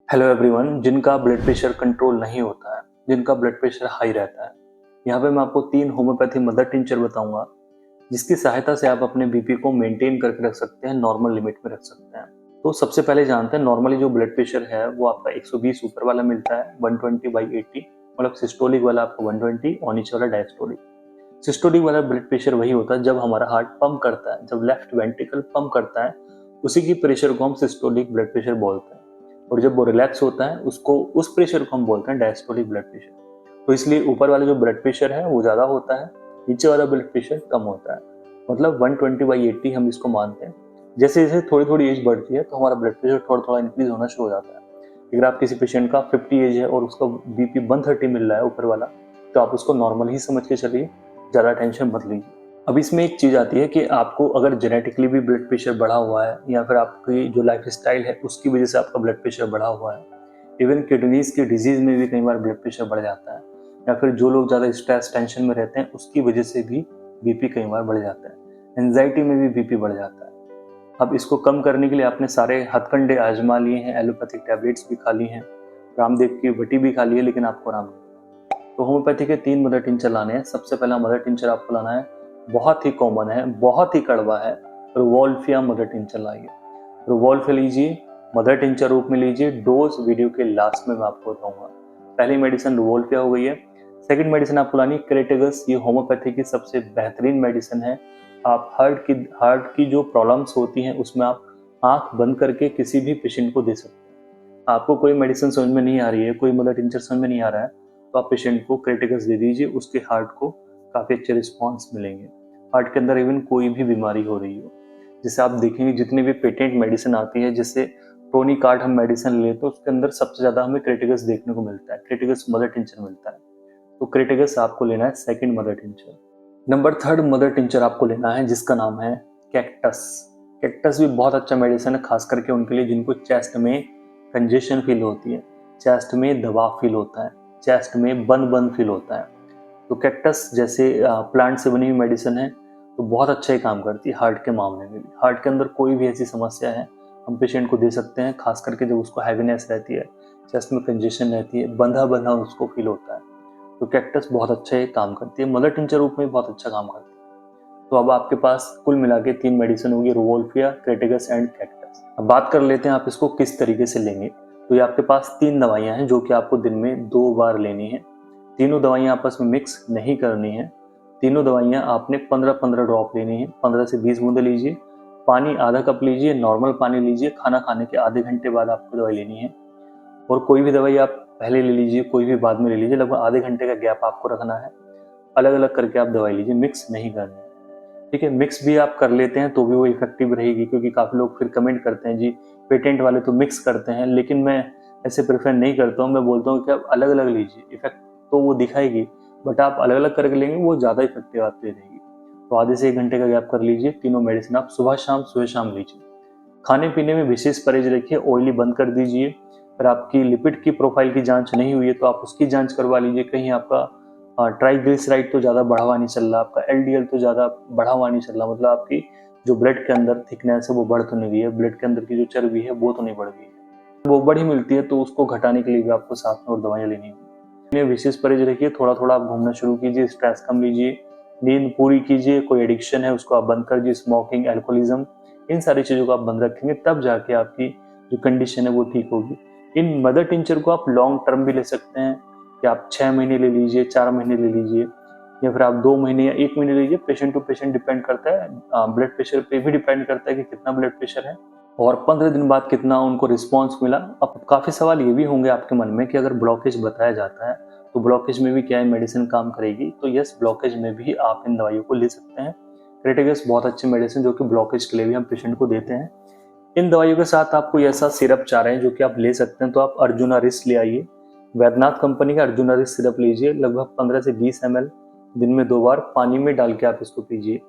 Hello everyone, जिनका blood pressure control नहीं होता है, जिनका ब्लड प्रेशर हाई रहता है, यहाँ पे मैं आपको 3 होम्योपैथी मदर टिंचर बताऊंगा जिसकी सहायता से आप अपने बीपी को मेंटेन करके रख सकते हैं, नॉर्मल लिमिट में रख सकते हैं। तो सबसे पहले जानते हैं नॉर्मली जो ब्लड प्रेशर है वो आपका 120 ऊपर वाला मिलता है, 120/80, मतलब सिस्टोलिक वाला आपको 120 और नीचे वाला डायस्टोलिक। सिस्टोलिक वाला ब्लड प्रेशर वही होता है जब हमारा हार्ट पंप करता है, जब लेफ्ट वेंट्रिकल पंप करता है उसी की प्रेशर को हम सिस्टोलिक ब्लड प्रेशर बोलते हैं, और जब वो रिलैक्स होता है उसको उस प्रेशर को हम बोलते हैं डायस्टोलिक ब्लड प्रेशर। तो इसलिए ऊपर वाला जो ब्लड प्रेशर है वो ज़्यादा होता है, नीचे वाला ब्लड प्रेशर कम होता है, मतलब 120/80 हम इसको मानते हैं। जैसे जैसे थोड़ी थोड़ी एज बढ़ती है तो हमारा ब्लड प्रेशर थोड़ा थोड़ा इंक्रीज होना शुरू हो जाता है। अगर आप किसी पेशेंट का 50 एज है और उसका बीपी 130 मिल रहा है ऊपर वाला, तो आप उसको नॉर्मल ही समझ के चलिए, ज़्यादा टेंशन मत लीजिए। अब इसमें एक चीज़ आती है कि आपको अगर जेनेटिकली भी ब्लड प्रेशर बढ़ा हुआ है या फिर आपकी जो लाइफ स्टाइल है उसकी वजह से आपका ब्लड प्रेशर बढ़ा हुआ है, इवन किडनीज की डिजीज़ में भी कई बार ब्लड प्रेशर बढ़ जाता है, या फिर जो लोग ज़्यादा स्ट्रेस टेंशन में रहते हैं उसकी वजह से भी बीपी कई बार बढ़ जाता है, एंजाइटी में भी बीपी बढ़ जाता है। अब इसको कम करने के लिए आपने सारे हथकंडे आजमा लिए हैं, एलोपैथिक टैबलेट्स भी खा ली हैं, रामदेव की वटी भी खा ली है, लेकिन आपको आराम नहीं। तो होम्योपैथी के 3 मदर टिंचर लाने हैं। सबसे पहला मदर टिंचर आपको लाना है, बहुत ही कॉमन है, बहुत ही कड़वा है, रुवोल्फिया मदर टिंचर लाइए। रुवोल्फिया लीजिए, मदर टिंचर रूप में लीजिए। डोज वीडियो के लास्ट में मैं आपको बताऊंगा। पहली मेडिसिन रुवोल्फिया हो गई है। सेकंड मेडिसिन आपको लानी क्रेटेगस। ये होम्योपैथी की सबसे बेहतरीन मेडिसिन है। आप हार्ट की जो प्रॉब्लम्स होती हैं उसमें आप आंख बंद करके किसी भी पेशेंट को दे सकते हैं। आपको कोई मेडिसिन समझ में नहीं आ रही है, कोई मदर टिंचर समझ में नहीं आ रहा है, तो आप पेशेंट को क्रेटेगस दे दीजिए, उसके हार्ट को काफ़ी अच्छे रिस्पॉन्स मिलेंगे। हार्ट के अंदर इवन कोई भी बीमारी हो रही हो, जैसे आप देखेंगे जितनी भी पेटेंट मेडिसिन आती है, जैसे टोनिकार्ड हम मेडिसिन लेते हैं उसके अंदर सबसे ज़्यादा हमें क्रेटेगस देखने को मिलता है, क्रेटेगस मदर टिंचर मिलता है। तो क्रेटेगस आपको लेना है second mother tincture. Number 3 mother tincture आपको लेना है जिसका नाम है कैक्टस। कैक्टस भी बहुत अच्छा मेडिसिन है, खास करके उनके लिए जिनको चेस्ट में कंजेशन फील होती है, चेस्ट में दबाव फील होता है, चेस्ट में बंद बंद फील होता है। तो कैक्टस जैसे प्लांट से बनी हुई मेडिसिन है, तो बहुत अच्छा ही काम करती है हार्ट के मामले में भी। हार्ट के अंदर कोई भी ऐसी समस्या है हम पेशेंट को दे सकते हैं, खास करके जब उसको हैवीनेस रहती है, चेस्ट में कंजेशन रहती है, बंधा बंधा उसको फील होता है, तो कैक्टस बहुत अच्छा ही काम करती है। मदर टिंचर रूप में भी बहुत अच्छा काम करती है। तो अब आपके पास कुल मिला के 3 मेडिसिन होगी, रुवोल्फिया, क्रेटेगस एंड कैक्टस। अब बात कर लेते हैं आप इसको किस तरीके से लेंगे। तो ये आपके पास 3 दवाइयाँ हैं जो कि आपको दिन में 2 बार लेनी है। तीनों दवाइयाँ आपस में मिक्स नहीं करनी है। तीनों दवाइयाँ आपने 15-15 ड्रॉप लेनी है, 15 से 20 बूंदे लीजिए। पानी आधा कप लीजिए, नॉर्मल पानी लीजिए। खाना खाने के आधे घंटे बाद आपको दवाई लेनी है। और कोई भी दवाई आप पहले ले लीजिए, कोई भी बाद में ले लीजिए, लगभग आधे घंटे का गैप आपको रखना है। अलग अलग करके आप दवाई लीजिए, मिक्स नहीं करनी है, ठीक है। मिक्स भी आप कर लेते हैं तो भी वो इफेक्टिव रहेगी, क्योंकि काफ़ी लोग फिर कमेंट करते हैं जी पेटेंट वाले तो मिक्स करते हैं, लेकिन मैं ऐसे प्रेफर नहीं करता हूँ। मैं बोलता हूँ कि आप अलग अलग लीजिए, इफेक्ट तो वो दिखाएगी, बट आप अलग अलग करके लेंगे वो ज़्यादा इफेक्टिव आपके लिए रहेगी। तो आधे से 1 घंटे का गैप कर लीजिए। तीनों मेडिसिन आप सुबह शाम लीजिए। खाने पीने में विशेष परहेज रखिए, ऑयली बंद कर दीजिए। अगर आपकी लिपिड की प्रोफाइल की जांच नहीं हुई है तो आप उसकी जांच करवा लीजिए, कहीं आपका ट्राइग्लिसराइड तो ज़्यादा बढ़ा हुआ नहीं चल रहा, आपका एलडीएल तो ज़्यादा बढ़ा हुआ नहीं चल रहा, मतलब आपकी जो ब्लड के अंदर थिकनेस है वो बढ़ तो नहीं गई है, ब्लड के अंदर की जो चर्बी है वो तो नहीं बढ़ गई है। वो बढ़ी मिलती है तो उसको घटाने के लिए भी आपको साथ में और दवाइयाँ लेनी होगी। विशेष परहेज रखिए, थोड़ा थोड़ा आप घूमना शुरू कीजिए, स्ट्रेस कम लीजिए, नींद पूरी कीजिए, कोई एडिक्शन है उसको आप बंद कर दीजिए, स्मोकिंग, एल्कोहलिज्म, इन सारी चीज़ों को आप बंद रखेंगे तब जाके आपकी जो कंडीशन है वो ठीक होगी। इन मदर टिंचर को आप लॉन्ग टर्म भी ले सकते हैं, कि आप 6 महीने ले लीजिए, 4 महीने ले लीजिए, या फिर आप 2 महीने या 1 महीने लीजिए। पेशेंट टू पेशेंट डिपेंड करता है, ब्लड प्रेशर पे भी डिपेंड करता है कि कितना ब्लड प्रेशर है और 15 दिन बाद कितना उनको रिस्पॉन्स मिला। अब काफ़ी सवाल ये भी होंगे आपके मन में कि अगर ब्लॉकेज बताया जाता है तो ब्लॉकेज में भी क्या मेडिसिन काम करेगी। तो यस, ब्लॉकेज में भी आप इन दवाइयों को ले सकते हैं। क्रेटेगस बहुत अच्छी मेडिसिन जो कि ब्लॉकेज के लिए भी हम पेशेंट को देते हैं। इन दवाइयों के साथ आपको ऐसा सिरप चाह रहे हैं जो कि आप ले सकते हैं, तो आप अर्जुना रिस ले आइए। वैद्यनाथ कंपनी का अर्जुना रिस सिरप लीजिए, लगभग 15 से 20 ml दिन में 2 बार पानी में डाल के आप इसको पीजिए,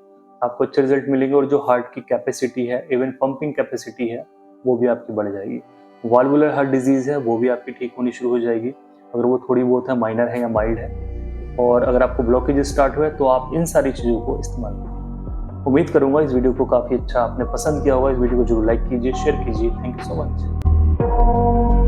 आपको अच्छे रिजल्ट मिलेंगे। और जो हार्ट की कैपेसिटी है, इवन पंपिंग कैपेसिटी है, वो भी आपकी बढ़ जाएगी। वाल्वुलर हार्ट डिजीज है वो भी आपकी ठीक होनी शुरू हो जाएगी, अगर वो थोड़ी बहुत है, माइनर है या माइल्ड है। और अगर आपको ब्लॉकेज स्टार्ट हुए तो आप इन सारी चीज़ों को इस्तेमाल करिए। उम्मीद करूंगा इस वीडियो को काफ़ी अच्छा आपने पसंद किया होगा। इस वीडियो को जरूर लाइक कीजिए, शेयर कीजिए। Thank you so much.